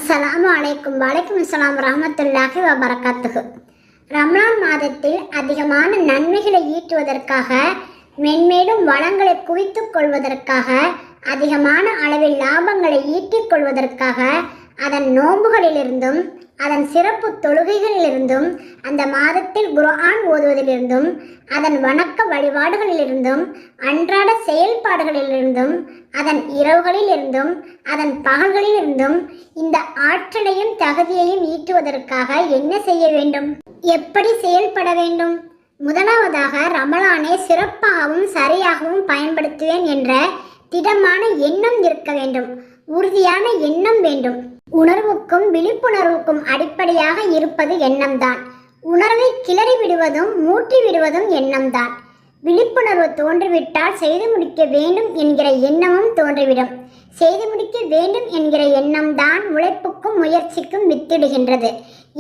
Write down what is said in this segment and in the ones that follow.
அஸ்ஸலாமு அலைக்கும் வலைக்கும் அஸ்ஸலாம் ரஹ்மத்துல்லாஹி வபரகாத்துஹு. ரமலான் மாதத்தில் அதிகமான நன்மைகளை ஈட்டுவதற்காக, மென்மேலும் வளங்களை குவித்துக் கொள்வதற்காக, அதிகமான அளவில் லாபங்களை ஈட்டிக் கொள்வதற்காக, அதன் நோன்புகளிலிருந்தும் அதன் சிறப்பு தொழுகைகளிலிருந்தும் அந்த மாதத்தில் குர்ஆன் ஓதுவதிலிருந்தும் அதன் வணக்க வழிபாடுகளிலிருந்தும் அன்றாட செயல்பாடுகளிலிருந்தும் அதன் இரவுகளிலிருந்தும் அதன் பகல்களிலிருந்தும் இந்த ஆற்றலையும் தகுதியையும் ஈட்டுவதற்காக என்ன செய்ய வேண்டும், எப்படி செயல்பட வேண்டும்? முதலாவதாக ரமலானை சிறப்பாகவும் சரியாகவும் பயன்படுத்துவேன் என்ற திடமான எண்ணம் இருக்க வேண்டும். உறுதியான எண்ணம் வேண்டும். உணர்வுக்கும் விழிப்புணர்வுக்கும் அடிப்படையாக இருப்பது எண்ணம்தான். உணர்வை கிளறி விடுவதும் மூட்டி விடுவதும் எண்ணம்தான். விழிப்புணர்வு தோன்றிவிட்டால் செய்து முடிக்க வேண்டும் என்கிற எண்ணமும் தோன்றிவிடும். செய்து முடிக்க வேண்டும் என்கிற எண்ணம்தான் உழைப்புக்கும் முயற்சிக்கும் வித்திடுகின்றது.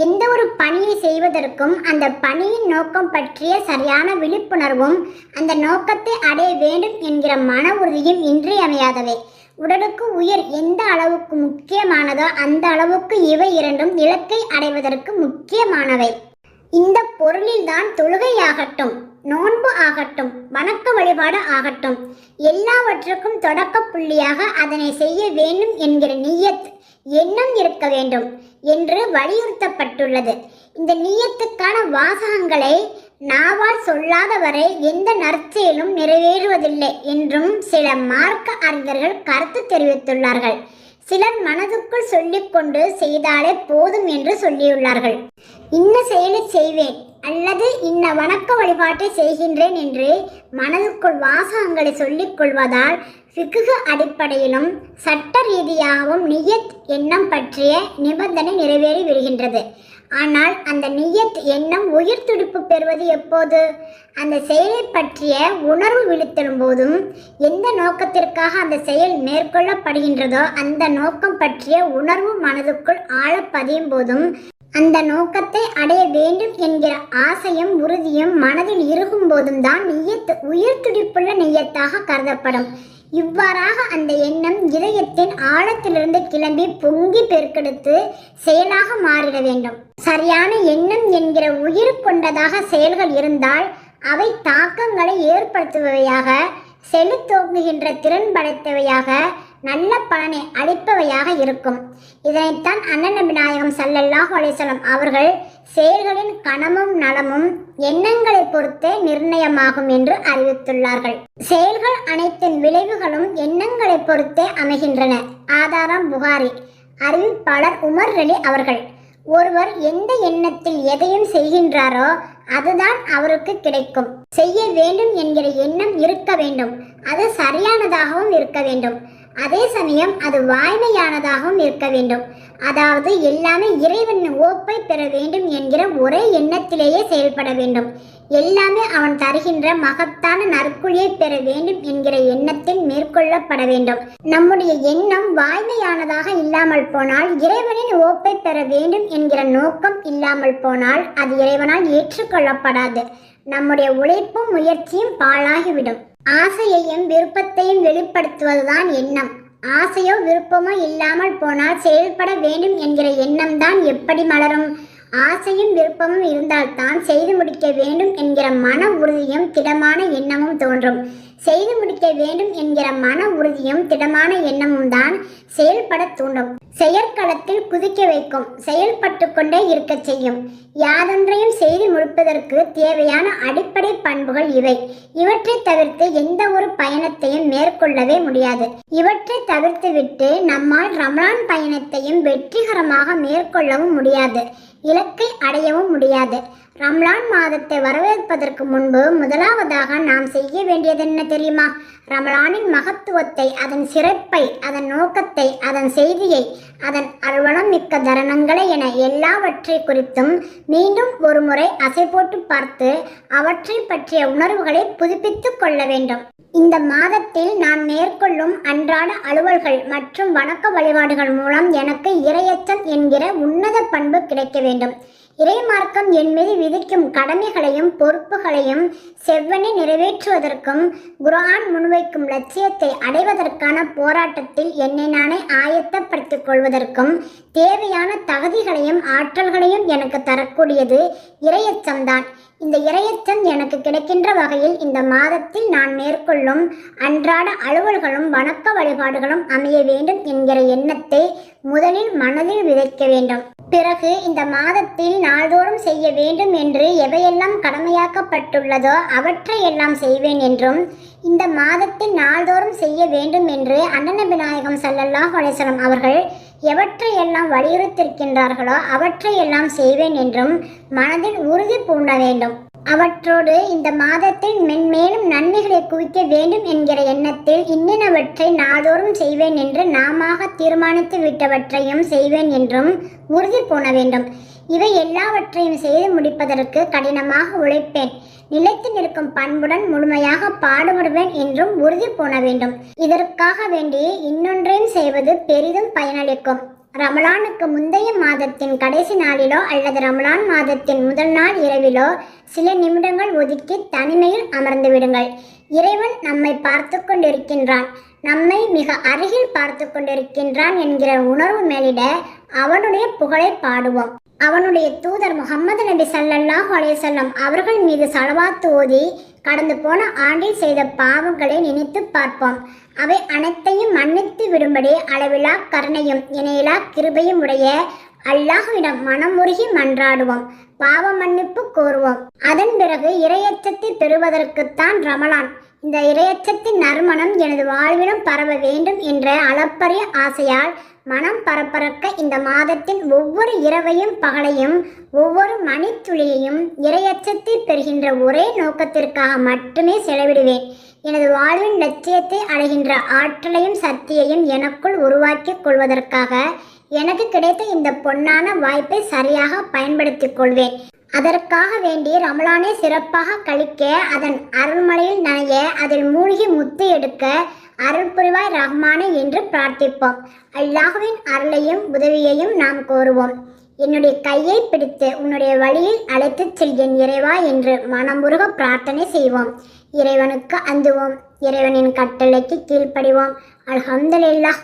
எந்த ஒரு பணியை செய்வதற்கும் அந்த பணியின் நோக்கம் பற்றிய சரியான விழிப்புணர்வும் அந்த நோக்கத்தை அடைய வேண்டும் என்கிற மன உறுதியும் இன்றியமையாதவை. உடலுக்கு உயிர் எந்த அளவுக்கு முக்கியமானதோ அந்த அளவுக்கு இவை இரண்டும் இலக்கை அடைவதற்கு முக்கியமானவை. இந்த பொருளில்தான் தொழுகையாகட்டும், நோன்பு ஆகட்டும், வணக்க வழிபாடு ஆகட்டும், எல்லாவற்றுக்கும் தொடக்க புள்ளியாக அதனை செய்ய வேண்டும் என்கிற நியத் எண்ணம் இருக்க வேண்டும் என்று வலியுறுத்தப்பட்டுள்ளது. இந்த நியத்துக்கான வாசகங்களை நாவால் சொல்லாத வரை எந்த நற்செயலும் நிறைவேறுவதில்லை என்றும் சில மார்க்க அறிஞர்கள் கருத்து தெரிவித்துள்ளார்கள். சிலர் மனதுக்குள் சொல்லிக்கொண்டு செய்தாலே போதும் என்று சொல்லியுள்ளார்கள். இன்ன செயலை செய்வேன் அல்லது இன்ன வணக்க வழிபாட்டை செய்கின்றேன் என்று மனதுக்குள் வாசகங்களை சொல்லிக் கொள்வதால் ஃபிக்ஹ் அடிப்படையிலும் சட்ட ரீதியாகவும் நியத் எண்ணம் பற்றிய நிபந்தனை நிறைவேறி விடுகின்றது. ஆனால் அந்த நியத் எண்ணம் உயிர் துடிப்பு பெறுவது எப்போது? அந்த செயலை பற்றிய உணர்வு விழித்தெழும் போதும், எந்த நோக்கத்திற்காக அந்த செயல் மேற்கொள்ளப்படுகின்றதோ அந்த நோக்கம் பற்றிய உணர்வு மனதுக்குள் ஆழ பதியும் போதும், அந்த நோக்கத்தை அடைய வேண்டும் என்கிற ஆசையும் உறுதியும் மனதில் இருக்கும் போதும் தான் நியத் உயிர் துடிப்புள்ள நியத்தாக கருதப்படும். இவ்வாறாக அந்த எண்ணம் இதயத்தின் ஆழத்திலிருந்து கிளம்பி பொங்கி பெருக்கெடுத்து செயலாக மாறிட வேண்டும். சரியான எண்ணம் என்கிற உயிர் கொண்டதாக செயல்கள் இருந்தால் அவை தாக்கங்களை ஏற்படுத்துபவையாக, செலுத்தோங்குகின்ற திறன் படைத்தவையாக, நல்ல பலனை அளிப்பவையாக இருக்கும். இதனைத்தான் அண்ணன் நபி நாயகம் ஸல்லல்லாஹு அலைஹி வஸல்லம் அவர்கள் செயல்களின் கணமும் நலமும் எண்ணங்களை பொறுத்தே நிர்ணயமாகும் என்று அறிவித்துள்ளார்கள். செயல்கள் அனைத்தின் விளைவுகளும் எண்ணங்களை பொறுத்தே அமைகின்றன. ஆதாரம் புகாரி. அறிவிப்பாளர் உமர் அலி அவர்கள். ஒருவர் எந்த எண்ணத்தில் எதையும் செய்கின்றாரோ அதுதான் அவருக்கு கிடைக்கும். செய்ய வேண்டும் என்கிற எண்ணம் இருக்க வேண்டும். அது சரியானதாகவும் இருக்க வேண்டும். அதே சமயம் அது வாய்மையானதாகவும் இருக்க வேண்டும். அதாவது எல்லாமே இறைவனின் ஓப்பை பெற வேண்டும் என்கிற ஒரே எண்ணத்திலேயே செயல்பட வேண்டும். எல்லாமே அவன் தருகின்ற மகத்தான நற்குழியை பெற வேண்டும் என்கிற எண்ணத்தில் மேற்கொள்ளப்பட வேண்டும். நம்முடைய எண்ணம் வாய்மையானதாக இல்லாமல் போனால், இறைவனின் ஓப்பை பெற வேண்டும் என்கிற நோக்கம் இல்லாமல் போனால் அது இறைவனால் ஏற்றுக்கொள்ளப்படாது. நம்முடைய உழைப்பும் முயற்சியும் பாழாகிவிடும். ஆசையையும் விருப்பத்தையும் வெளிப்படுத்துவதுதான் எண்ணம். ஆசையோ விருப்பமோ இல்லாமல் போனால் செயல்பட வேண்டும் என்கிற எண்ணம் தான் எப்படி மலரும்? ஆசையும் விருப்பமும் இருந்தால்தான் செய்து முடிக்க வேண்டும் என்கிற மன உறுதியும் திடமான எண்ணமும் தோன்றும். செய்து முடிக்க வேண்டும் என்கிற மன உறுதியும் திடமான எண்ணமும் தான் செயல்பட தூண்டும். செயற்களத்தில் குதிக்க வைக்கும். செயல்பட்டு கொண்டே இருக்க செய்யும். யாதொன்றையும் செய்து முடிப்பதற்கு தேவையான அடிப்படை பண்புகள் இவை. இவற்றை தவிர்த்து எந்த ஒரு பயணத்தையும் மேற்கொள்ளவே முடியாது. இவற்றை தவிர்த்துவிட்டு நம்மால் ரமலான் பயணத்தையும் வெற்றிகரமாக மேற்கொள்ளவும் முடியாது. இலக்கை அடையவும் முடியாது. ரம்லான் மாதத்தை வரவேற்பதற்கு முன்பு முதலாவதாக நாம் செய்ய வேண்டியது என்ன தெரியுமா? ரமலானின் மகத்துவத்தை, அதன் சிறப்பை, அதன் நோக்கத்தை, அதன் செய்தியை, அதன் அருள்வளம் மிக்க தருணங்களை என எல்லாவற்றை குறித்தும் மீண்டும் ஒரு முறை அசை போட்டு பார்த்து அவற்றை பற்றிய உணர்வுகளை புதுப்பித்துக் கொள்ள வேண்டும். இந்த மாதத்தில் நான் மேற்கொள்ளும் அன்றாட அலுவல்கள் மற்றும் வணக்க வழிபாடுகள் மூலம் எனக்கு இறையச்சம் என்கிற உன்னத பண்பு கிடைக்க வேண்டும். இறைமார்க்கம் என் மீது விதிக்கும் கடமைகளையும் பொறுப்புகளையும் செவ்வனே நிறைவேற்றுவதற்கும் குர்ஆன் முன்வைக்கும் லட்சியத்தை அடைவதற்கான போராட்டத்தில் என்னை நானே ஆயத்தப்படுத்திக் கொள்வதற்கும் தேவையான தகுதிகளையும் ஆற்றல்களையும் எனக்கு தரக்கூடியது இறையச்சம்தான். இந்த இறையச்சம் எனக்கு கிடைக்கின்ற வகையில் இந்த மாதத்தில் நான் மேற்கொள்ளும் அன்றாட அலுவல்களும் வணக்க வழிபாடுகளும் அமைய வேண்டும் என்கிற எண்ணத்தை முதலில் மனதில் விதைக்க வேண்டும். பிறகு இந்த மாதத்தில் நாள்தோறும் செய்ய வேண்டும் என்று எவையெல்லாம் கடமையாக்கப்பட்டுள்ளதோ அவற்றையெல்லாம் செய்வேன் என்றும், இந்த மாதத்தில் நாள்தோறும் செய்ய வேண்டும் என்று அண்ணன் நபி நாயகம் ஸல்லல்லாஹு அலைஹி வஸல்லம் அவர்கள் எவற்றையெல்லாம் வலியுறுத்தியிருக்கின்றார்களோ அவற்றையெல்லாம் செய்வேன் என்றும் மனதில் உறுதி பூண்ட வேண்டும். அவற்றோடு இந்த மாதத்தில் மென்மேலும் நன்மைகளை குவிக்க வேண்டும் என்கிற எண்ணத்தில் இன்னினவற்றை நாள்தோறும் செய்வேன் என்று நாமாக தீர்மானித்து விட்டவற்றையும் செய்வேன் என்றும் உறுதி பூண வேண்டும். இவை எல்லாவற்றையும் செய்து முடிப்பதற்கு கடினமாக உழைப்பேன், நிலைத்து நிற்கும் பண்புடன் முழுமையாக பாடுபடுவேன் என்றும் உறுதி பூண வேண்டும். இதற்காக வேண்டி இன்னொன்றையும் செய்வது பெரிதும் பயனளிக்கும். ரமலானுக்கு முந்தைய மாதத்தின் கடைசி நாளிலோ அல்லது ரமலான் மாதத்தின் முதல் நாள் இரவிலோ சில நிமிடங்கள் ஒதுக்கி தனிமையில் அமர்ந்து விடுங்கள். இறைவன் நம்மை பார்த்து கொண்டிருக்கின்றான், நம்மை மிக அருகில் பார்த்து கொண்டிருக்கின்றான் என்கிற உணர்வு மேலிட அவனுடைய புகழை பாடுவோம். அவனுடைய தூதர் முஹம்மது நபி ஸல்லல்லாஹு அலைஹி வஸல்லம் அவர்கள் மீது ஸலவாத் ஓதி கடந்து போன ஆண்டில் செய்த பாவங்களை நினைத்து பார்ப்போம். அவை அனைத்தையும் மன்னித்து விடும்படி அளவிலா கருணையும் இணையிலா கிருபையும் உடைய அல்லாஹ்விடம் மனமுருகி மன்றாடுவோம், பாவ மன்னிப்பு கோருவோம். அதன் பிறகு இறையச்சத்தை பெறுவதற்குத்தான் ரமலான். இந்த இறையச்சத்தின் நறுமணம் எனது வாழ்விலும் பரவ வேண்டும் என்ற அளப்பரிய ஆசையால் மனம் பரப்பரக்க இந்த மாதத்தின் ஒவ்வொரு இரவையும் பகலையும் ஒவ்வொரு மணித்துளியையும் இறையச்சத்தை பெறுகின்ற ஒரே நோக்கத்திற்காக மட்டுமே செலவிடுவேன். எனது வாழ்வின் லட்சியத்தை அடைகின்ற ஆற்றலையும் சக்தியையும் எனக்குள் உருவாக்கிக் கொள்வதற்காக எனக்கு கிடைத்த இந்த பொன்னான வாய்ப்பை சரியாக பயன்படுத்திக் கொள்வேன். அதற்காக வேண்டி ரமலானை சிறப்பாக கழிக்க, அதன் அருள்மலையில் நனைய, அதில் மூழ்கி முத்து எடுக்க அருள் புரிவாய் ரஹ்மானே என்று பிரார்த்திப்போம். அல்லாஹ்வின் அருளையும் உதவியையும் நாம் கோருவோம். என்னுடைய கையை பிடித்து உன்னுடைய வழியில் அழைத்துச் செல்கிறேன் இறைவா என்று மனமுருக பிரார்த்தனை செய்வோம். இறைவனுக்கு அஞ்சுவோம், இறைவனின் கட்டளைக்கு கீழ்ப்படிவோம். அல்ஹம்துலில்லாஹ்.